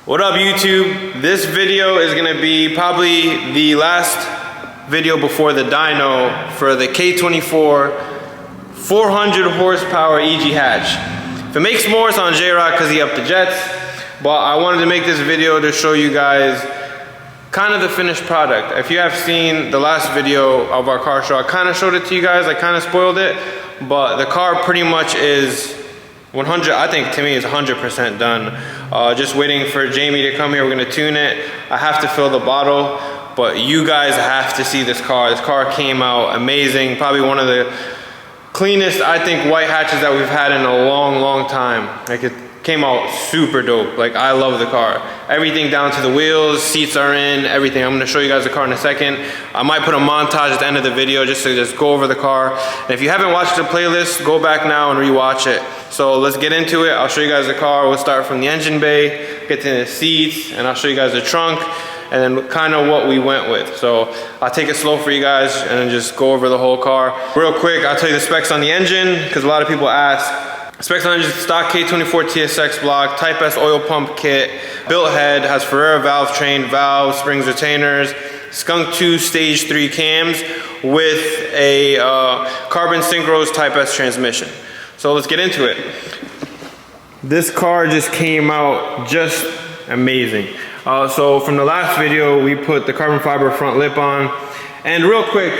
What up YouTube? This video is gonna be probably the last video before the dyno for the K24 400 horsepower EG hatch. If it makes more, it's on J-Rock because he upped the jets, but I wanted to make this video to show you guys kind of the finished product. If you have seen the last video of our car show, I kind of showed it to you guys, I kind of spoiled it, but the car pretty much is 100, I think to me is 100% done. Just waiting for Jamie to come here, we're gonna tune it. I have to fill the bottle, but you guys have to see this car. This car came out amazing, probably one of the cleanest, I think, white hatches that we've had in a long time. Like, it came out super dope. Like, I love the car. Everything down to the wheels, seats are in, everything. I'm gonna show you guys the car in a second. I might put a montage at the end of the video just to go over the car. And if you haven't watched the playlist, go back now and rewatch it. So let's get into it. I'll show you guys the car. We'll start from the engine bay, get to the seats, and I'll show you guys the trunk, and then kind of what we went with. So I'll take it slow for you guys and then just go over the whole car. Real quick, I'll tell you the specs on the engine, because a lot of people ask. Specs on the engine: stock K24 TSX block, Type S oil pump kit, built head, has Ferrera valve train, valves, springs, retainers, Skunk 2 stage 3 cams with a carbon synchros Type S transmission. So let's get into it. This car just came out just amazing. So from the last video, we put the carbon fiber front lip on. And real quick,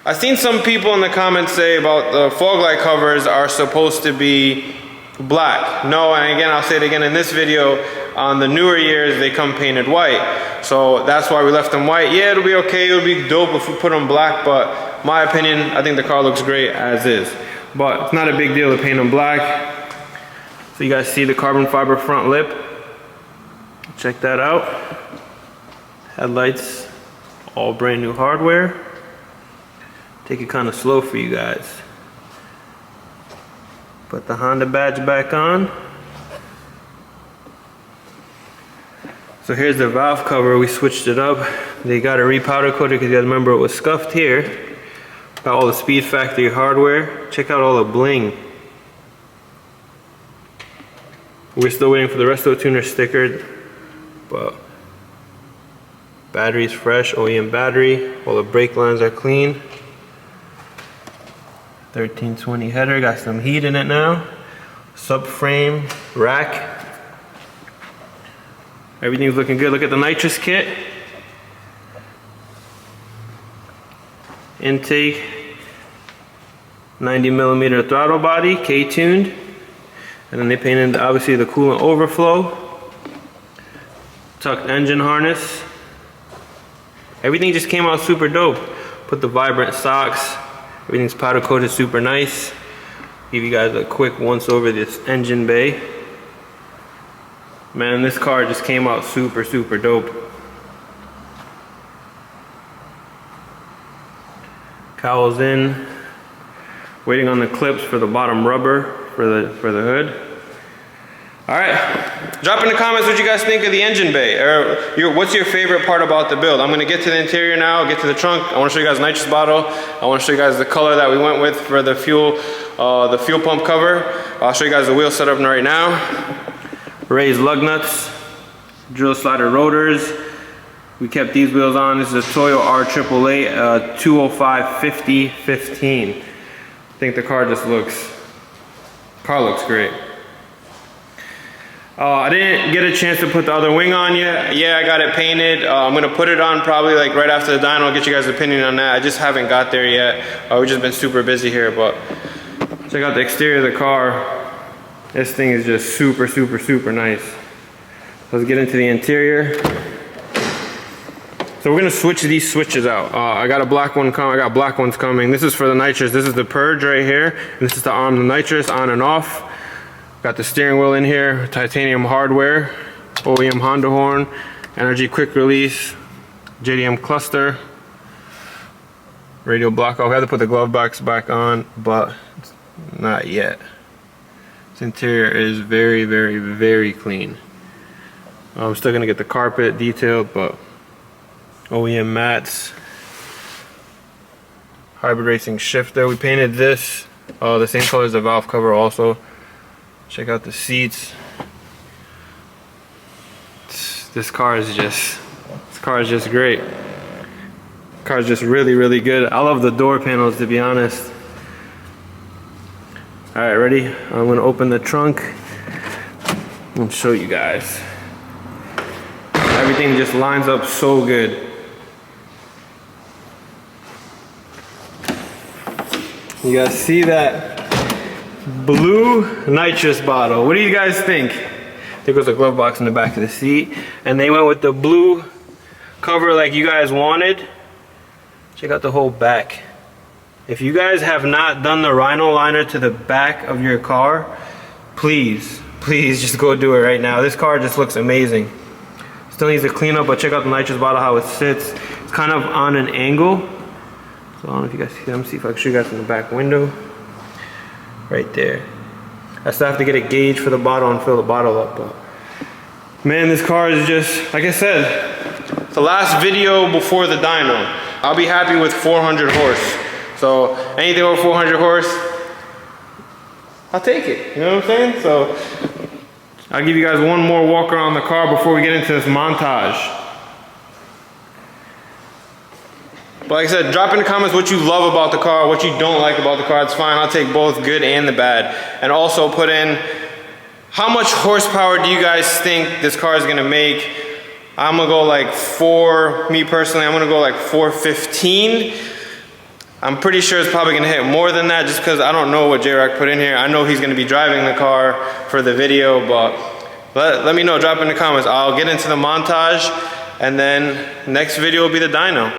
I've seen some people in the comments say about the fog light covers are supposed to be black. No, and again, I'll say it again in this video, on the newer years, they come painted white. So that's why we left them white. Yeah, it'll be okay, it'll be dope if we put them black, but my opinion, I think the car looks great as is. But it's not a big deal to paint them black. So you guys see the carbon fiber front lip. Check that out. Headlights, all brand new hardware. Take it kind of slow for you guys. Put the Honda badge back on. So here's the valve cover. We switched it up. They got it repowder coated because you guys remember it was scuffed here. Got all the Speed Factory hardware. Check out all the bling. We're still waiting for the Resto Tuner sticker, but battery's fresh, OEM battery. All the brake lines are clean. 1320 header, got some heat in it now. Subframe, rack. Everything's looking good. Look at the nitrous kit. Intake, 90mm throttle body, K-tuned. And then they painted obviously the coolant overflow. Tucked engine harness. Everything just came out super dope. Put the vibrant socks. Everything's powder coated super nice. Give you guys a quick once over this engine bay. Man, this car just came out super dope. Cowls in. Waiting on the clips for the bottom rubber for the hood. Alright, drop in the comments what you guys think of the engine bay, or what's your favorite part about the build. I'm going to get to the interior now, get to the trunk. I want to show you guys the nitrous bottle. I want to show you guys the color that we went with for the fuel pump cover. I'll show you guys the wheel setup right now. Raised lug nuts, drill slider rotors. We kept these wheels on. This is a Toyo R888 205/50/15. I think the car just looks great. I didn't get a chance to put the other wing on yet. Yeah, I got it painted. I'm gonna put it on probably like right after the dyno. I'll get you guys' opinion on that. I just haven't got there yet. We've just been super busy here, but check out the exterior of the car. This thing is just super nice. Let's get into the interior. So we're gonna switch these switches out. I got a black one coming. I got black ones coming. This is for the nitrous. This is the purge right here. And this is to arm the nitrous on and off. Got the steering wheel in here, titanium hardware, OEM Honda horn, energy quick release, JDM cluster, radio block off. I had to put the glove box back on, but not yet. This interior is very clean. I'm still gonna get the carpet detailed, but OEM mats, hybrid racing shifter. We painted this the same color as the valve cover also. Check out the seats. this car is just great. Car is just really good. I love the door panels, to be honest. All right, ready? I'm gonna open the trunk and show you guys. Everything just lines up so good. You guys see that blue nitrous bottle? What do you guys think? There goes a glove box in the back of the seat. And they went with the blue cover like you guys wanted. Check out the whole back. If you guys have not done the Rhino liner to the back of your car, please just go do it right now. This car just looks amazing. Still needs to clean up, but check out the nitrous bottle, how it sits. It's kind of on an angle. So I don't know if you guys see them. See if I can show you guys from the back window. Right there. I still have to get a gauge for the bottle and fill the bottle up. But man, this car is just, like I said, the last video before the dyno. I'll be happy with 400 horse. So anything over 400 horse, I'll take it. You know what I'm saying? So I'll give you guys one more walk around the car before we get into this montage. But like I said, drop in the comments what you love about the car, what you don't like about the car. It's fine. I'll take both good and the bad. And also put in how much horsepower do you guys think this car is gonna make. I'm gonna go like me personally, I'm gonna go like 415. I'm pretty sure it's probably gonna hit more than that just because I don't know what J-Rock put in here. I know he's gonna be driving the car for the video, but let me know, drop in the comments. I'll get into the montage and then next video will be the dyno.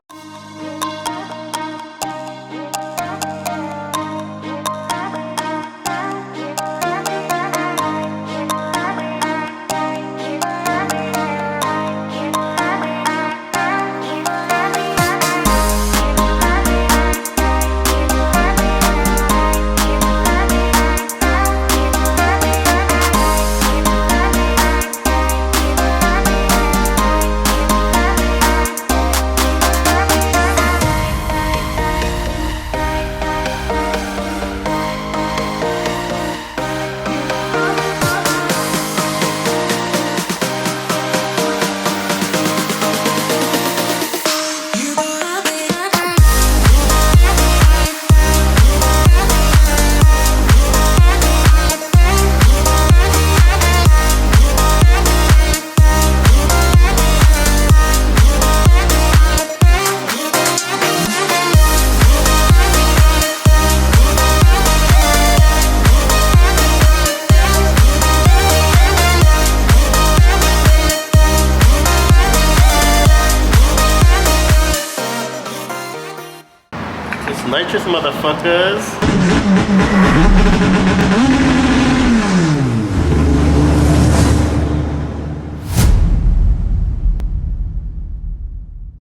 Nitrous motherfuckers.